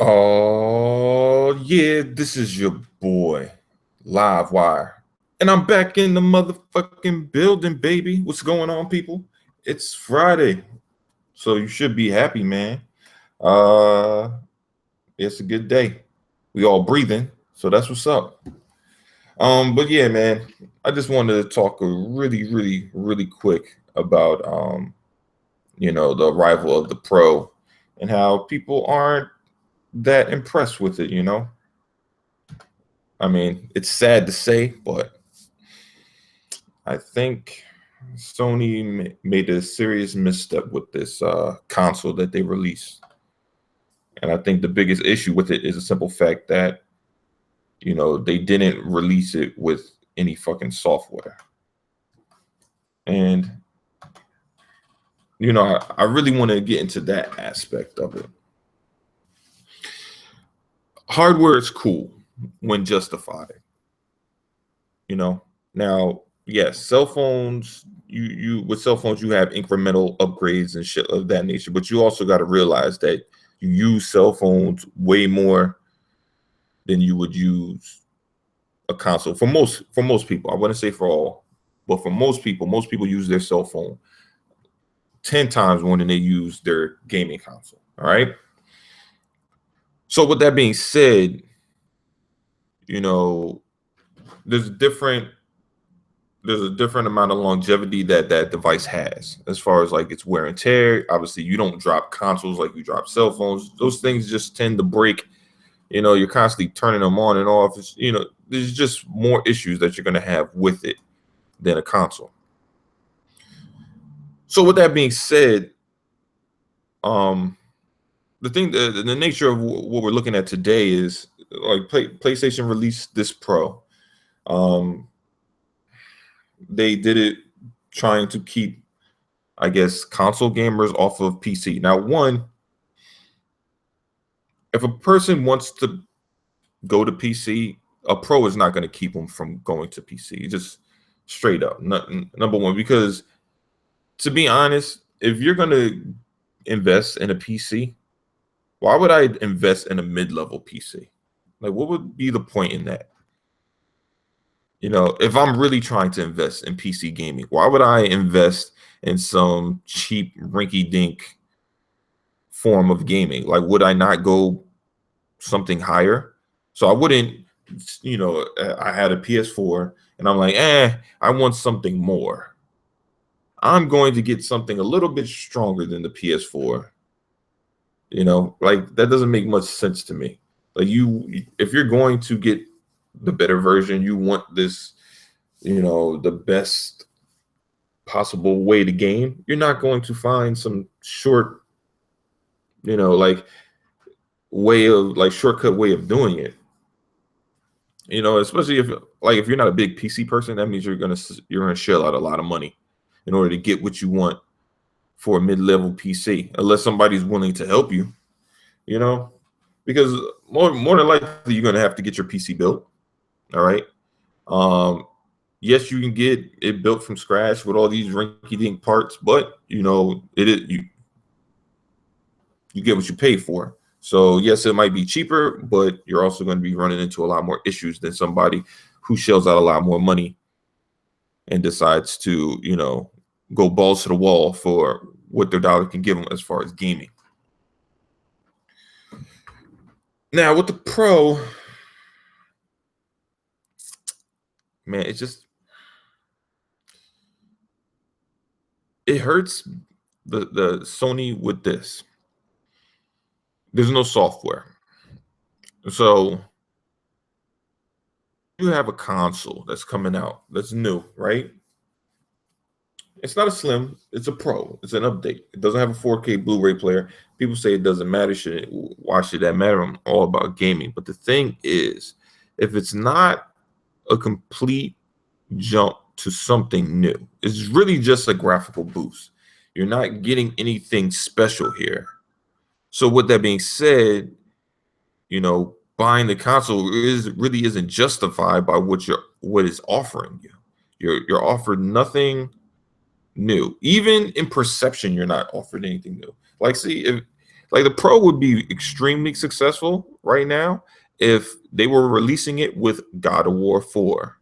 Oh, yeah, this is your boy, Live Wire. And I'm back in the motherfucking building, baby. What's going on, people? It's Friday, so you should be happy, man. Uh, it's a good day. We all breathing, so that's what's up. But yeah, man, I just wanted to talk a really quick about the arrival of the Pro and how people aren't that impressed with it. I mean, it's sad to say, but I think Sony made a serious misstep with this console that they released. And I think the biggest issue with it is a simple fact that, they didn't release it with any fucking software. And, I really want to get into that aspect of it. Hardware is cool when justified. Now, yes, cell phones, you with cell phones you have incremental upgrades and shit of that nature, but you also got to realize that you use cell phones way more than you would use a console. For most people, I wouldn't say for all, but for most people use their cell phone 10 times more than they use their gaming console. All right. So with that being said, you know, there's different there's a different amount of longevity that device has as far as like its wear and tear. Obviously, you don't drop consoles like you drop cell phones. Those things just tend to break. You're constantly turning them on and off. There's just more issues that you're going to have with it than a console. So with that being said, the nature of what we're looking at today is like PlayStation released this Pro. They did it trying to keep, I guess, console gamers off of PC. Now, if a person wants to go to PC, a Pro is not going to keep them from going to PC. Just straight up, number one, because to be honest, if you're going to invest in a PC, why would I invest in a mid-level PC? Like, what would be the point in that? If I'm really trying to invest in PC gaming, why would I invest in some cheap rinky-dink form of gaming? Like, would I not go something higher? So I wouldn't, I had a PS4 and I'm like, I want something more. I'm going to get something a little bit stronger than the PS4. Like that doesn't make much sense to me. Like if you're going to get the better version, you want this, the best possible way to game. You're not going to find some short, like shortcut way of doing it. Especially if you're not a big PC person, that means you're gonna shell out a lot of money in order to get what you want for a mid-level PC, unless somebody's willing to help you, because more than likely you're gonna have to get your PC built. All right. Yes, you can get it built from scratch with all these rinky-dink parts, but you get what you pay for. So yes, it might be cheaper, but you're also going to be running into a lot more issues than somebody who shells out a lot more money and decides to, go balls to the wall for what their dollar can give them as far as gaming. Now with the Pro, man, it hurts the Sony with this. There's no software. So you have a console that's coming out that's new, right? It's not a Slim, it's a Pro. It's an update. It doesn't have a 4K Blu-ray player. People say it doesn't matter. Why should that matter? I'm all about gaming. But the thing is, if it's not a complete jump to something new, it's really just a graphical boost. You're not getting anything special here. So with that being said, buying the console really isn't justified by what is offering you. You're offered nothing new. Even in perception, you're not offered anything new. Like, see, Like the Pro would be extremely successful right now if they were releasing it with God of War 4.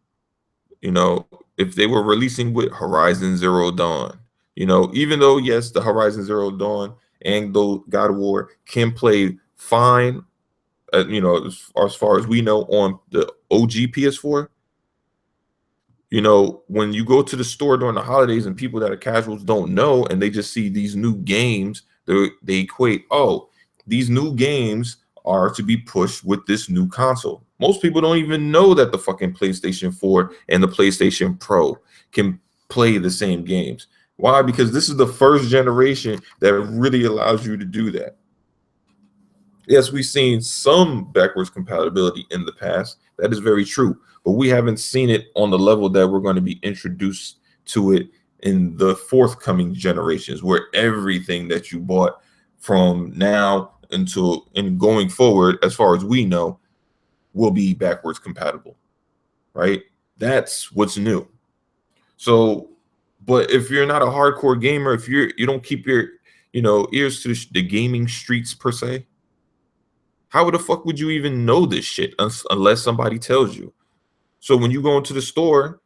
You know, if they were releasing with Horizon Zero Dawn. You know, even though yes, the Horizon Zero Dawn and the God of War can play fine, you know, as far as we know on the OG PS4. You know, when you go to the store during the holidays and people that are casuals don't know and they just see these new games, they equate, oh, these new games are to be pushed with this new console. Most people don't even know that the fucking PlayStation 4 and the PlayStation Pro can play the same games. Why? Because this is the first generation that really allows you to do that. Yes, we've seen some backwards compatibility in the past. That is very true, but we haven't seen it on the level that we're going to be introduced to it in the forthcoming generations, where everything that you bought from now until and going forward, as far as we know, will be backwards compatible, right? That's what's new. So, but if you're not a hardcore gamer, if you don't keep your ears to the gaming streets per se, how the fuck would you even know this shit unless somebody tells you? So when you go into the store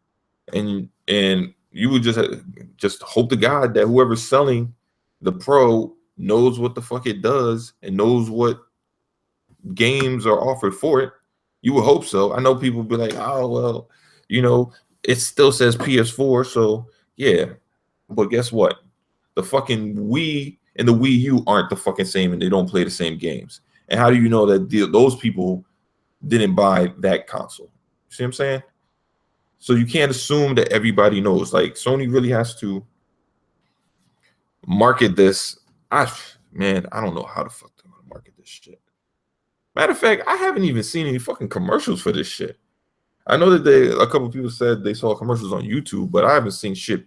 and you would just hope to God that whoever's selling the Pro knows what the fuck it does and knows what games are offered for it. You would hope so. I know people be like, oh well, you know, it still says PS4, so yeah. But guess what? The fucking Wii and the Wii U aren't the fucking same, and they don't play the same games. And how do you know that those people didn't buy that console? See what I'm saying? So you can't assume that everybody knows. Like Sony really has to market this. I don't know how the fuck they're gonna market this shit. Matter of fact, I haven't even seen any fucking commercials for this shit. I know that a couple people said they saw commercials on YouTube, but I haven't seen shit.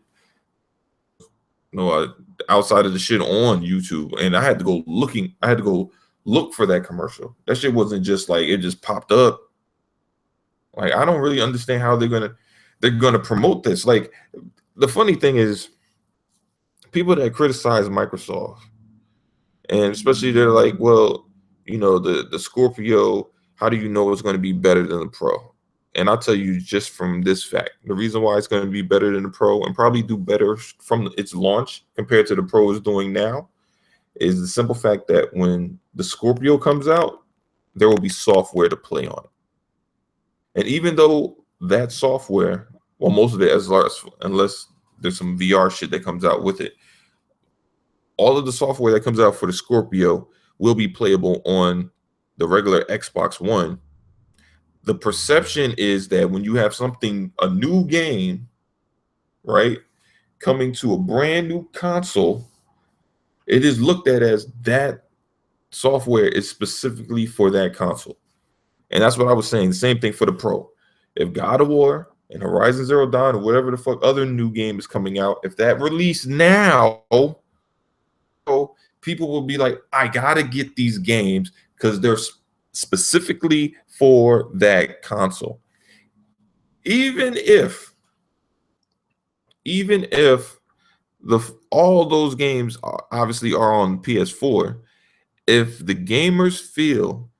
Outside of the shit on YouTube, and I had to go looking. I had to go look for that commercial. That shit wasn't just like it just popped up. Like I don't really understand how they're gonna promote this. Like the funny thing is, people that criticize Microsoft, and especially they're like, well, the Scorpio. How do you know it's going to be better than the Pro? And I'll tell you just from this fact, the reason why it's going to be better than the Pro and probably do better from its launch compared to the Pro is doing now is the simple fact that when the Scorpio comes out, there will be software to play on it. And even though that software, well, most of it, unless there's some VR shit that comes out with it, all of the software that comes out for the Scorpio will be playable on the regular Xbox One. The perception is that when you have a new game, right, coming to a brand new console, it is looked at as that software is specifically for that console. And that's what I was saying. The same thing for the Pro. If God of War and Horizon Zero Dawn or whatever the fuck other new game is coming out, if that release now, people will be like, I gotta get these games because they're specifically for that console. Even if all those games obviously are on PS4, if the gamers feel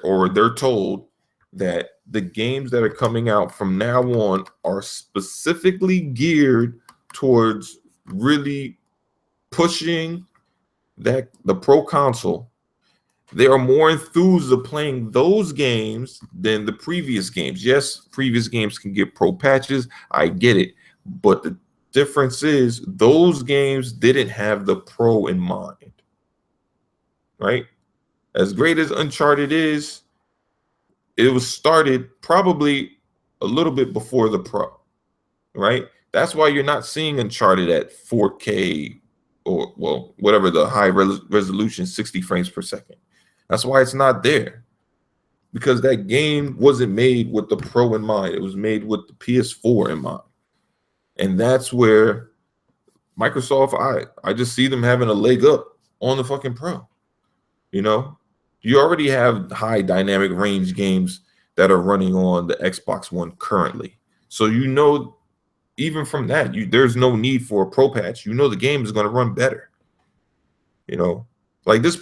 or they're told that the games that are coming out from now on are specifically geared towards really pushing the Pro console, they are more enthused of playing those games than the previous games. Yes, previous games can get Pro patches. I get it. But the difference is those games didn't have the Pro in mind, right? As great as Uncharted is, it was started probably a little bit before the Pro, right? That's why you're not seeing Uncharted at 4K or, well, whatever the high resolution 60 frames per second. That's why it's not there, because that game wasn't made with the Pro in mind. It was made with the PS4 in mind. And that's where Microsoft, I just see them having a leg up on the fucking Pro. You already have high dynamic range games that are running on the Xbox One currently. So even from that, there's no need for a Pro patch. The game is going to run better. Like this,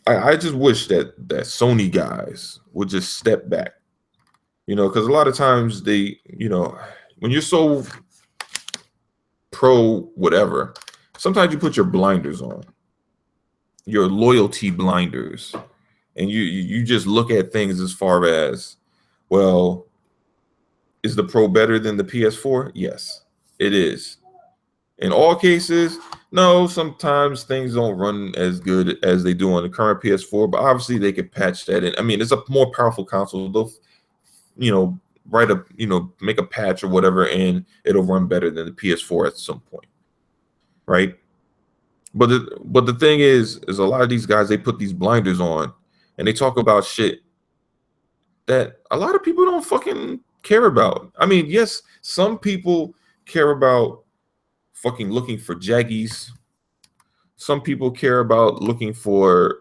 I just wish that Sony guys would just step back, because a lot of times they, when you're so pro whatever, sometimes you put your blinders on, your loyalty blinders, and you just look at things as far as, well, is the Pro better than the PS4? Yes, it is. In all cases, no, sometimes things don't run as good as they do on the current PS4, but obviously they could patch that in. I mean, it's a more powerful console. They'll, write a, make a patch or whatever, and it'll run better than the PS4 at some point, right? But the thing is a lot of these guys, they put these blinders on and they talk about shit that a lot of people don't fucking care about. I mean, yes, some people care about fucking looking for jaggies. Some people care about looking for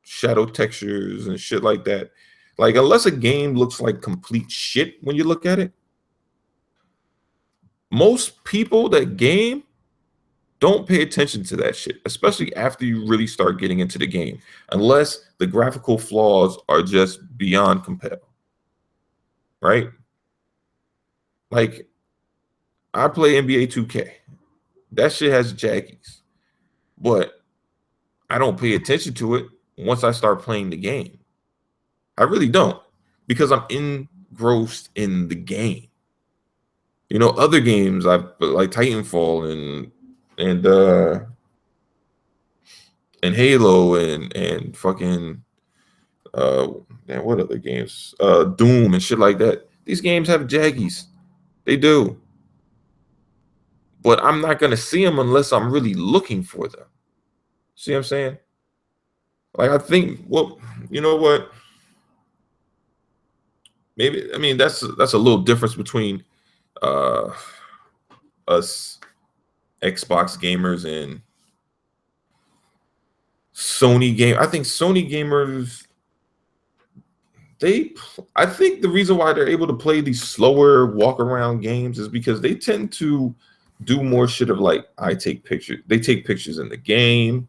shadow textures and shit like that. Like, unless a game looks like complete shit when you look at it, most people that game don't pay attention to that shit, especially after you really start getting into the game, unless the graphical flaws are just beyond compare, right? Like, I play NBA 2K. That shit has jaggies, but I don't pay attention to it once I start playing the game. I really don't, because I'm engrossed in the game. Other games I've like Titanfall and Halo and fucking man, what other games? Doom and shit like that. These games have jaggies. They do. But I'm not gonna see them unless I'm really looking for them. See what I'm saying? Like, I think, well, you know what? Maybe, I mean, that's a little difference between uh us Xbox gamers and Sony game. I think Sony gamers, I think the reason why they're able to play these slower walk around games is because they tend to do more shit of like, I take pictures. They take pictures in the game.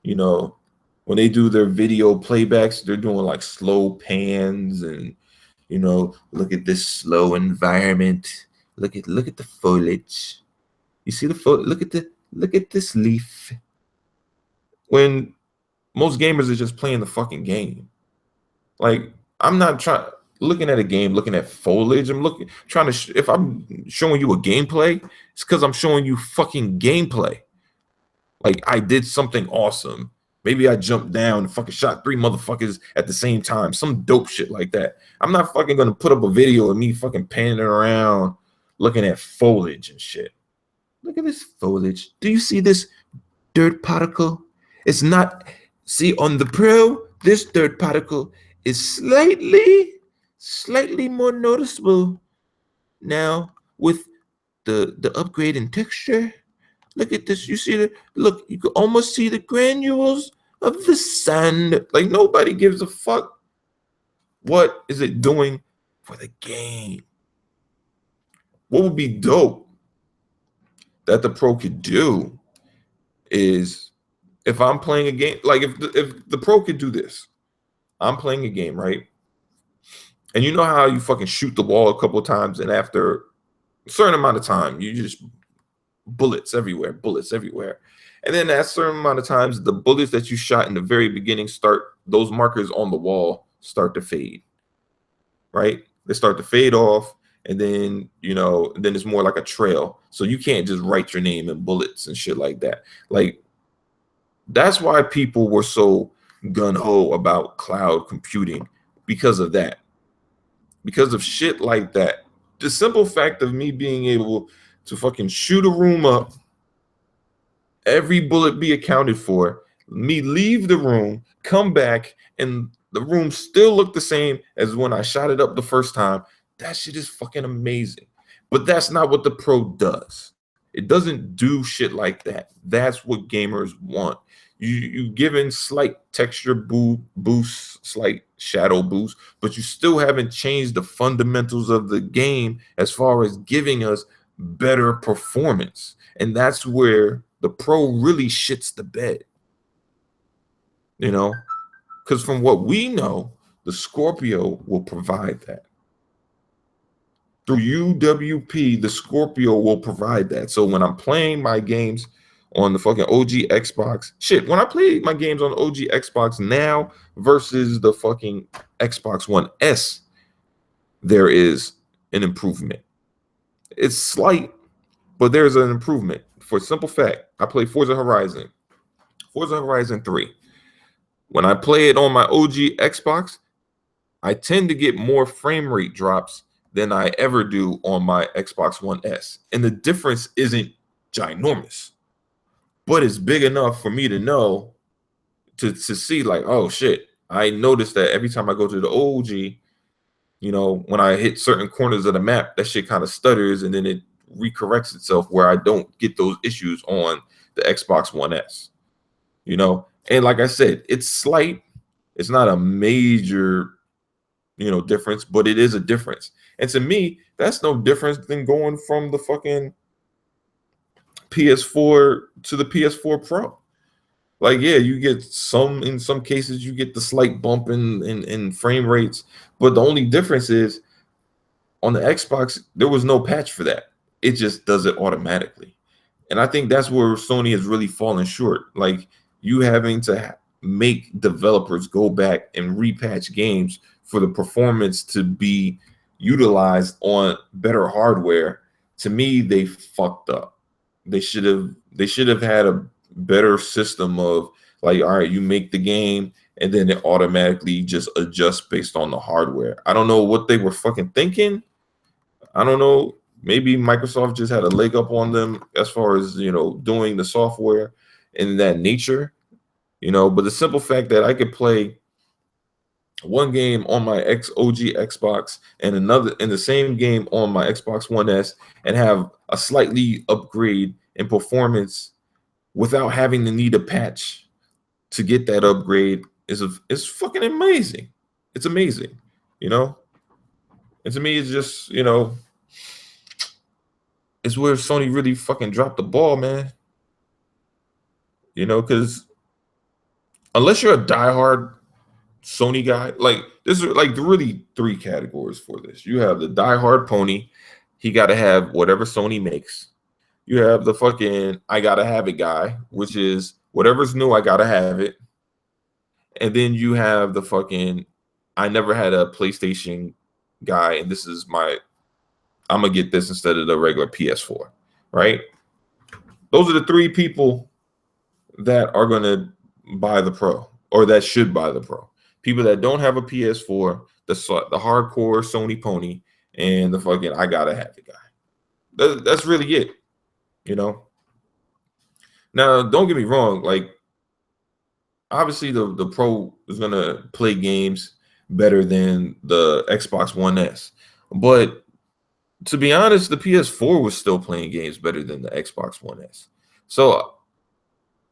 When they do their video playbacks, they're doing like slow pans and, look at this slow environment. Look at the foliage. You see the look at this leaf. When most gamers are just playing the fucking game. Like, I'm not looking at a game, looking at foliage. I'm trying to, if I'm showing you a gameplay, it's because I'm showing you fucking gameplay. Like, I did something awesome. Maybe I jumped down and fucking shot 3 motherfuckers at the same time. Some dope shit like that. I'm not fucking gonna put up a video of me fucking panning around looking at foliage and shit. Look at this foliage. Do you see this dirt particle? It's not, see, on the Pro, this dirt particle is slightly more noticeable now with the upgrade in texture. Look at this. You see the look, you can almost see the granules of the sand. Like, nobody gives a fuck. What is it doing for the game? What would be dope that the Pro could do is, if I'm playing a game, like if the Pro could do this, I'm playing a game, right? And you know how you fucking shoot the wall a couple of times, and after a certain amount of time, you just bullets everywhere. And then at a certain amount of times, the bullets that you shot in the very beginning those markers on the wall start to fade, right? They start to fade off, and then, then it's more like a trail. So you can't just write your name in bullets and shit like that. Like, that's why people were so gun-ho about cloud computing, because of that. Because of shit like that. The simple fact of me being able to fucking shoot a room up, every bullet be accounted for, me leave the room, come back, and the room still look the same as when I shot it up the first time. That shit is fucking amazing. But that's not what the Pro does. It doesn't do shit like that. That's what gamers want. You given slight texture boosts, slight shadow boost, but you still haven't changed the fundamentals of the game as far as giving us better performance. And that's where the Pro really shits the bed, you know, because from what we know, the Scorpio will provide that. Through UWP, the Scorpio will provide that. So when I'm playing my games on the fucking OG Xbox, shit, when I play my games on OG Xbox now versus the fucking Xbox One S, there is an improvement. It's slight, but there's an improvement. For a simple fact, I play Forza Horizon 3. When I play it on my OG Xbox, I tend to get more frame rate drops than I ever do on my Xbox One S. And the difference isn't ginormous, but it's big enough for me to know, to see like, oh shit, I noticed that every time I go to the OG, you know, when I hit certain corners of the map, that shit kind of stutters and then it recorrects itself where I don't get those issues on the Xbox One S, you know? And like I said, it's slight. It's not a major, you know, difference, but it is a difference. And to me, that's no difference than going from the fucking PS4 to the PS4 Pro. Like, yeah, you get some, in some cases, you get the slight bump in frame rates, but the only difference is on the Xbox, there was no patch for that. It just does it automatically. And I think that's where Sony has really fallen short. Like, you having to make developers go back and repatch games for the performance to be utilized on better hardware. To me, they fucked up. They should have had a better system of like, all right, you make the game and then it automatically just adjusts based on the hardware. I don't know what they were fucking thinking. I don't know. Maybe Microsoft just had a leg up on them as far as, you know, doing the software in that nature, you know. But the simple fact that I could play one game on my OG Xbox and another in the same game on my Xbox One S and have a slightly upgrade in performance without having to need a patch to get that upgrade is fucking amazing. It's amazing, you know. And to me, it's just, you know, it's where Sony really fucking dropped the ball, man. You know, because unless you're a diehard Sony guy, like, there's like really three categories for this. You have the diehard pony, he got to have whatever Sony makes. You have the fucking I gotta have it guy, which is whatever's new, I gotta have it. And then you have the fucking I never had a PlayStation guy, and this is I'm gonna get this instead of the regular PS4, right? Those are the three people that are gonna buy the Pro, or that should buy the Pro. People that don't have a PS4, the hardcore Sony pony, and the fucking I gotta have it guy. That's really it, you know. Now, don't get me wrong, like, obviously the Pro is gonna play games better than the Xbox One S, but to be honest, the PS4 was still playing games better than the Xbox One S. So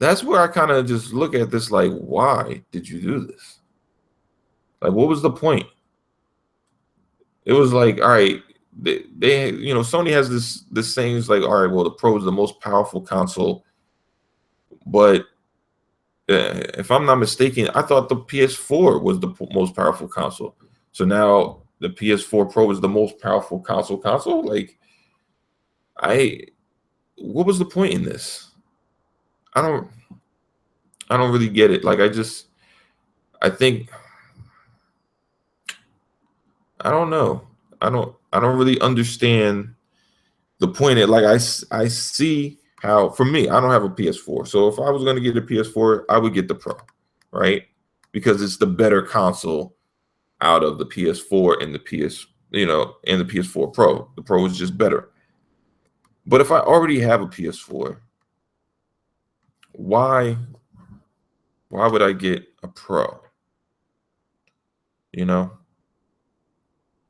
that's where I kind of just look at this like, why did you do this? Like, what was the point? It was like, all right, they you know, Sony has this saying, is like, all right, well, the Pro is the most powerful console, but if I'm not mistaken, I thought the PS4 was the most powerful console. So now the PS4 Pro is the most powerful console. Like, what was the point in this? I don't really get it. Like, I think, I don't know. I don't really understand the point. Like, I see how, for me, I don't have a PS4. So if I was going to get a PS4, I would get the Pro, right? Because it's the better console out of the PS4 and the and the PS4 Pro. The Pro is just better. But if I already have a PS4, why would I get a Pro? You know?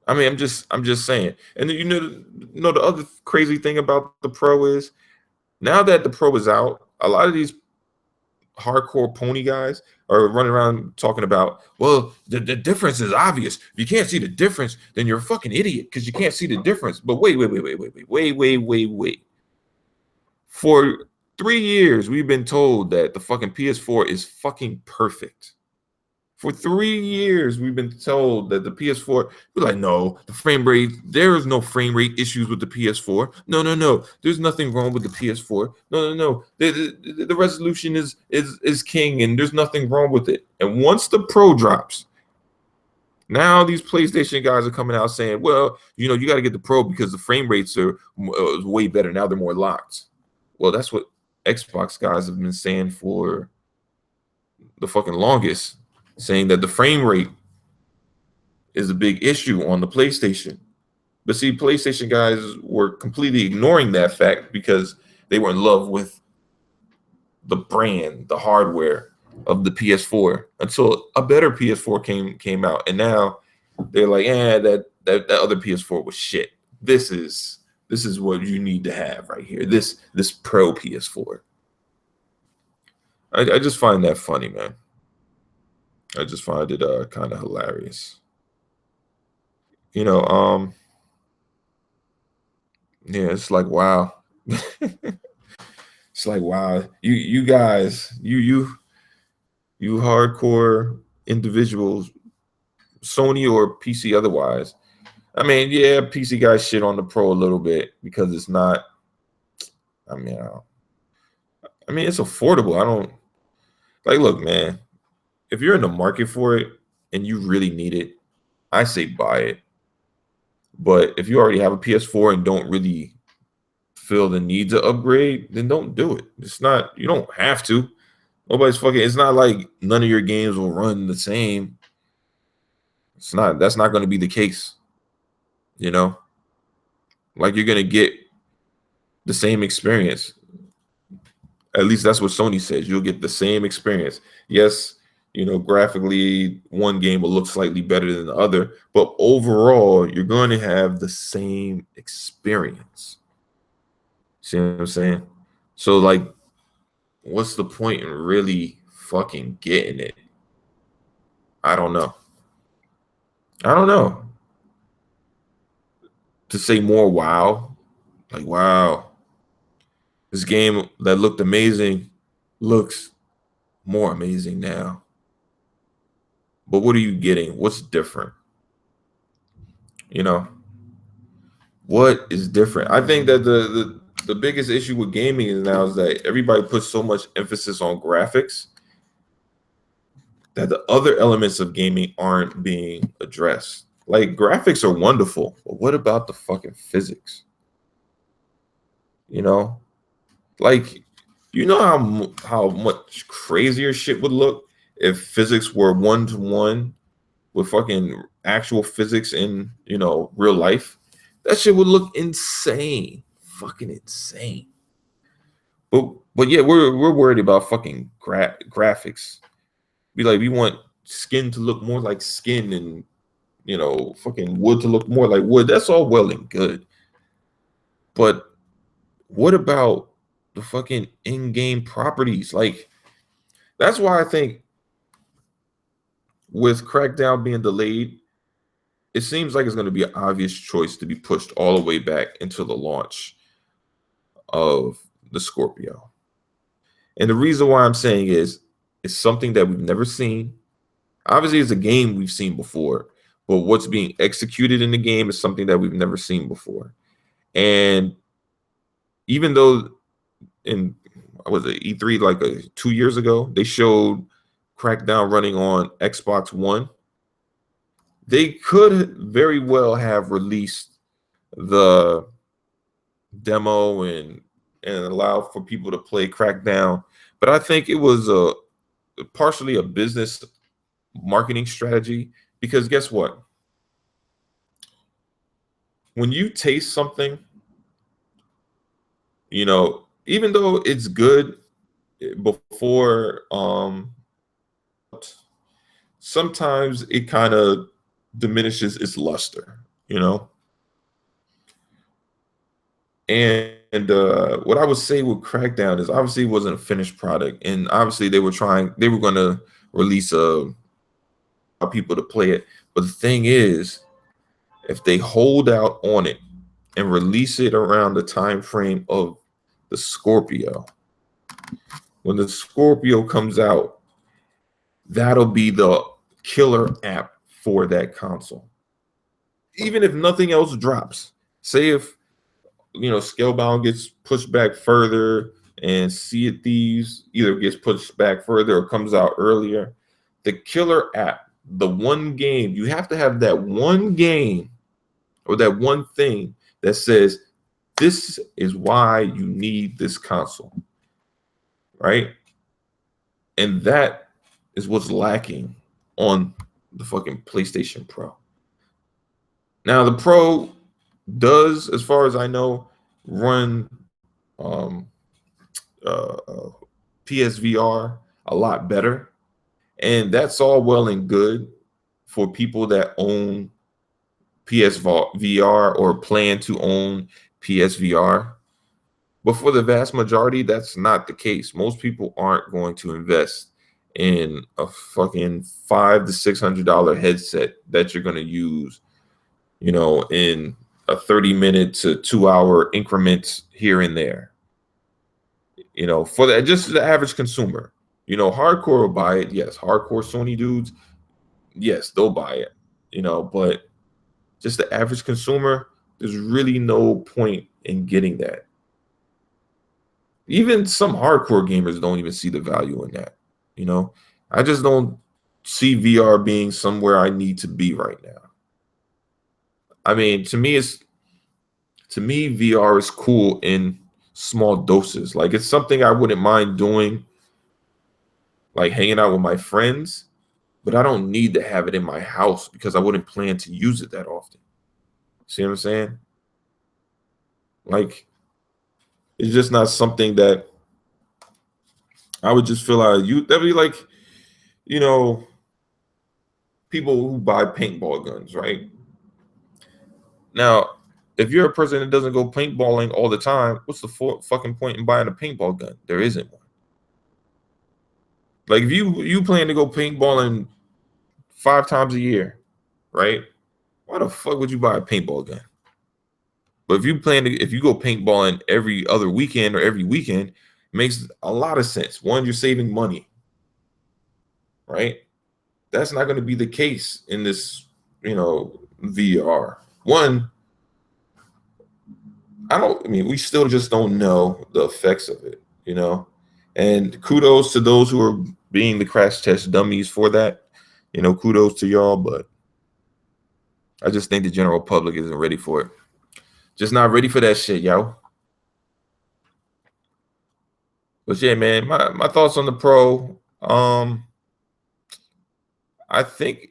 I mean, I'm just saying. And you know the other crazy thing about the Pro is, now that the Pro is out, a lot of these hardcore pony guys are running around talking about, well, the difference is obvious. If you can't see the difference, then you're a fucking idiot because you can't see the difference. But wait. For 3 years we've been told that the fucking PS4 is fucking perfect. For 3 years, we've been told that the PS4, we're like, no, the frame rate, there is no frame rate issues with the PS4. No, no, no. There's nothing wrong with the PS4. No, no, no. The resolution is king, and there's nothing wrong with it. And once the Pro drops, now these PlayStation guys are coming out saying, well, you know, you got to get the Pro because the frame rates are way better. Now they're more locked. Well, that's what Xbox guys have been saying for the fucking longest, saying that the frame rate is a big issue on the PlayStation. But see, PlayStation guys were completely ignoring that fact because they were in love with the brand, the hardware of the PS4 until a better PS4 came out, and now they're like, that other PS4 was shit. This is what you need to have right here. This Pro PS4. I just find that funny, man. I just find it kind of hilarious. You know, yeah, it's like wow. It's like wow. You guys, you hardcore individuals, Sony or PC otherwise. I mean, yeah, PC guys shit on the Pro a little bit because it's not. I mean, it's affordable. I don't like. Look, man, if you're in the market for it and you really need it, I say buy it. But if you already have a PS4 and don't really feel the need to upgrade, then don't do it. It's not, you don't have to. Nobody's fucking, it's not like none of your games will run the same. That's not going to be the case. You know, like you're going to get the same experience. At least that's what Sony says. You'll get the same experience. Yes, you know, graphically, one game will look slightly better than the other, but overall, you're going to have the same experience. See what I'm saying? So, like, what's the point in really fucking getting it? I don't know. I don't know. To say more wow, like, wow, this game that looked amazing looks more amazing now. But what are you getting? What's different? You know, what is different? I think that the biggest issue with gaming is now is that everybody puts so much emphasis on graphics that the other elements of gaming aren't being addressed. Like graphics are wonderful, but what about the fucking physics? You know, like you know how much crazier shit would look if physics were 1-to-1 with fucking actual physics in, you know, real life. That shit would look insane, fucking insane. But yeah, we're worried about fucking graphics. Be like, we want skin to look more like skin, and you know, fucking wood to look more like wood. That's all well and good, but what about the fucking in-game properties? Like, that's why I think with Crackdown being delayed, it seems like it's going to be an obvious choice to be pushed all the way back into the launch of the Scorpio. And the reason why I'm saying is it's something that we've never seen. Obviously, it's a game we've seen before, but what's being executed in the game is something that we've never seen before. And even though in was it E3 like 2 years ago, they showed Crackdown running on Xbox One, they could very well have released the demo and allow for people to play Crackdown. But I think it was partially a business marketing strategy, because guess what? When you taste something, you know, even though it's good before, sometimes it kind of diminishes its luster, you know. And what I would say with Crackdown is obviously it wasn't a finished product, and obviously they were going to release people to play it. But the thing is, if they hold out on it and release it around the time frame of the Scorpio, when the Scorpio comes out, that'll be the killer app for that console. Even if nothing else drops, say if Scalebound gets pushed back further and Sea of Thieves either gets pushed back further or comes out earlier, the killer app, the one game, you have to have that one game or that one thing that says, this is why you need this console, right? And that is what's lacking on the fucking PlayStation Pro. Now, the Pro does, as far as I know, run PSVR a lot better. And that's all well and good for people that own PSVR or plan to own PSVR. But for the vast majority, that's not the case. Most people aren't going to invest in a fucking $500 to $600 headset that you're going to use, in a 30-minute to 2-hour increments here and there. For that, just the average consumer. Hardcore will buy it. Yes, hardcore Sony dudes, yes, they'll buy it. But just the average consumer, there's really no point in getting that. Even some hardcore gamers don't even see the value in that. I just don't see VR being somewhere I need to be right now. I mean, to me, VR is cool in small doses. Like, it's something I wouldn't mind doing, like hanging out with my friends, but I don't need to have it in my house because I wouldn't plan to use it that often. See what I'm saying? Like, it's just not something that I would just feel out of you. That'd be like, people who buy paintball guns, right? Now, if you're a person that doesn't go paintballing all the time, what's the fucking point in buying a paintball gun? There isn't one. Like, if you plan to go paintballing 5 times a year, right? Why the fuck would you buy a paintball gun? But if you go paintballing every other weekend or every weekend, it makes a lot of sense. One, you're saving money, right? That's not going to be the case in this, VR. One, we still just don't know the effects of it, and kudos to those who are being the crash test dummies for that, kudos to y'all, but I just think the general public isn't ready for it. Just not ready for that shit, yo. But yeah, man, my thoughts on the Pro. I think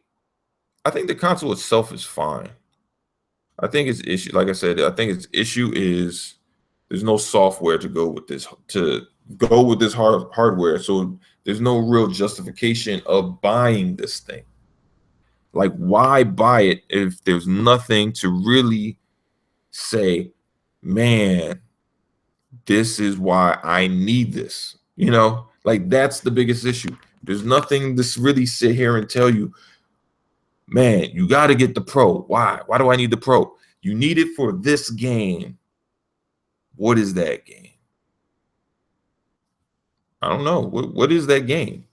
the console itself is fine. I think its issue, like I said, I think its issue is there's no software to go with this hardware. So there's no real justification of buying this thing. Like, why buy it if there's nothing to really say, man, this is why I need this? Like, that's the biggest issue. There's nothing to really sit here and tell you, man, you got to get the Pro. Why? Why do I need the Pro? You need it for this game. What is that game? I don't know. What is that game?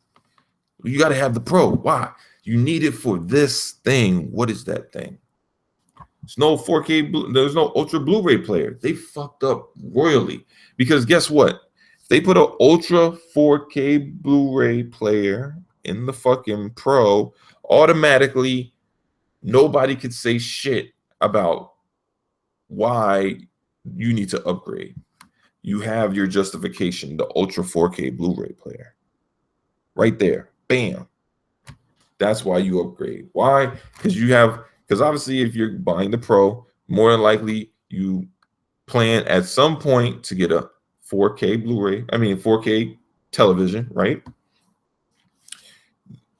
You got to have the Pro. Why? You need it for this thing. What is that thing? There's no 4K. There's no Ultra Blu-ray player. They fucked up royally because guess what? They put an Ultra 4K Blu-ray player in the fucking Pro. Automatically, nobody could say shit about why you need to upgrade. You have your justification, the Ultra 4K Blu-ray player. Right there. Bam. That's why you upgrade. Why? Because obviously if you're buying the Pro, more than likely you plan at some point to get a 4K television, right?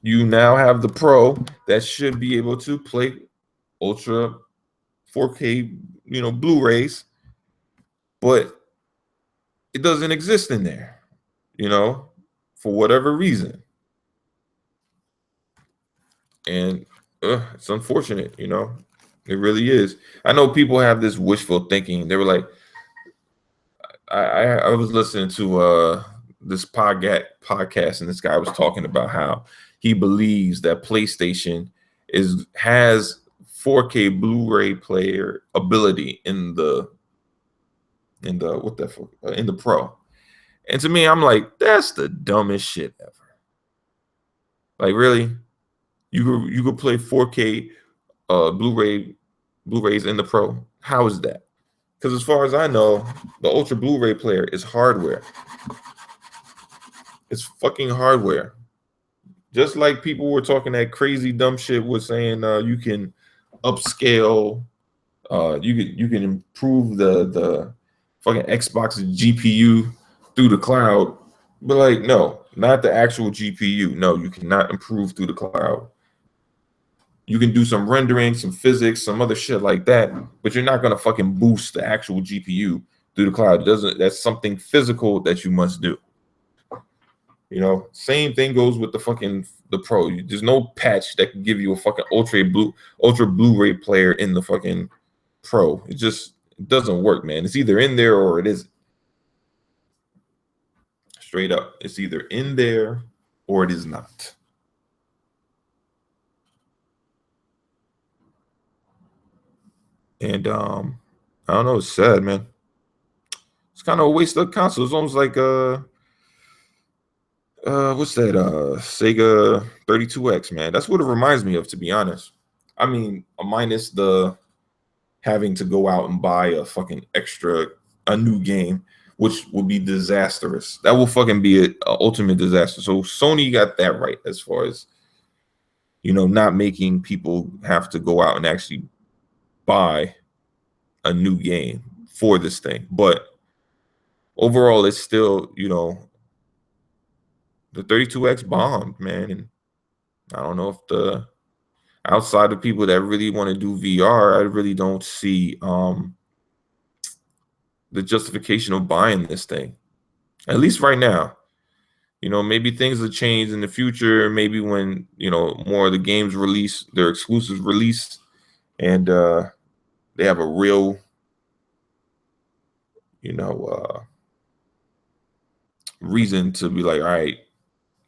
You now have the Pro that should be able to play Ultra 4K, Blu-rays, but it doesn't exist in there, for whatever reason. And it's unfortunate, it really is. I know people have this wishful thinking. They were like, I was listening to this podcast, and this guy was talking about how he believes that PlayStation has 4K Blu-ray player ability in the in the Pro. And to me, I'm like, that's the dumbest shit ever. Like, really? You could play 4K Blu-rays in the Pro? How is that? Because as far as I know, the Ultra Blu-ray player is hardware. It's fucking hardware. Just like people were talking that crazy dumb shit was saying you can upscale, you can improve the fucking Xbox GPU through the cloud. But like, no, not the actual GPU. No, you cannot improve through the cloud. You can do some rendering, some physics, some other shit like that, but you're not gonna fucking boost the actual GPU through the cloud. That's something physical that you must do. You know, same thing goes with the Pro. There's no patch that can give you a fucking ultra Blu-ray player in the fucking Pro. It doesn't work, man. It's either in there or it isn't. Straight up, it's either in there or it is not. And I don't know, it's sad, man. It's kind of a waste of console. It's almost like what's that? Sega 32X, man. That's what it reminds me of, to be honest. I mean, minus the having to go out and buy a new game, which would be disastrous. That will fucking be an ultimate disaster. So Sony got that right as far as, you know, not making people have to go out and actually buy a new game for this thing. But overall, it's still, you know, the 32X bombed, man. And I don't know if outside of people that really want to do VR, I really don't see the justification of buying this thing. At least right now. You know, maybe things will change in the future. Maybe when, you know, more of the games release, their exclusives release, and they have a real, you know, reason to be like, all right,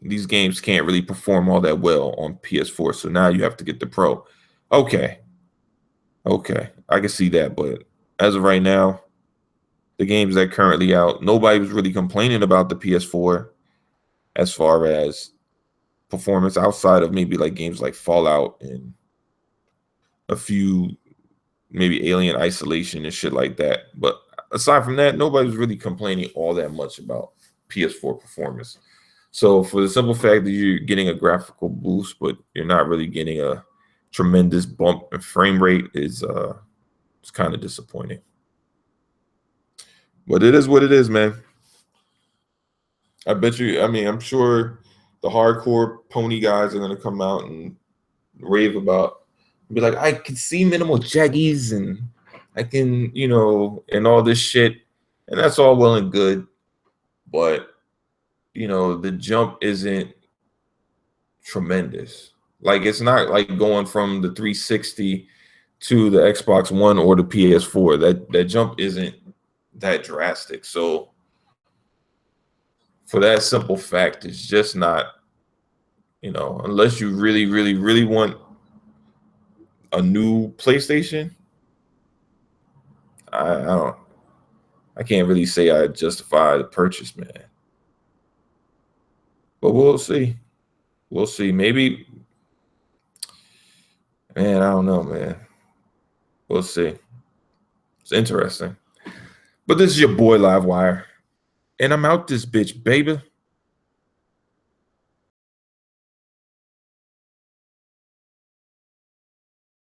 these games can't really perform all that well on PS4, so now you have to get the Pro. Okay, I can see that, but as of right now, the games that are currently out, nobody was really complaining about the PS4 as far as performance outside of maybe like games like Fallout and a few maybe Alien Isolation and shit like that. But aside from that, nobody was really complaining all that much about PS4 performance. So for the simple fact that you're getting a graphical boost, but you're not really getting a tremendous bump in frame rate is it's kind of disappointing. But it is what it is, man. I bet you, I mean, I'm sure the hardcore pony guys are gonna come out and rave about, be like, I can see minimal jaggies and I can, you know, and all this shit. And that's all well and good. But, you know, the jump isn't tremendous. Like, it's not like going from the 360 to the Xbox One or the PS4. That jump isn't that drastic. So for that simple fact, it's just not, you know, unless you really, really, really want a new PlayStation, I can't really say I justify the purchase, man. But we'll see. We'll see. Maybe, man, I don't know, man. We'll see. It's interesting. But this is your boy Livewire, and I'm out this bitch, baby.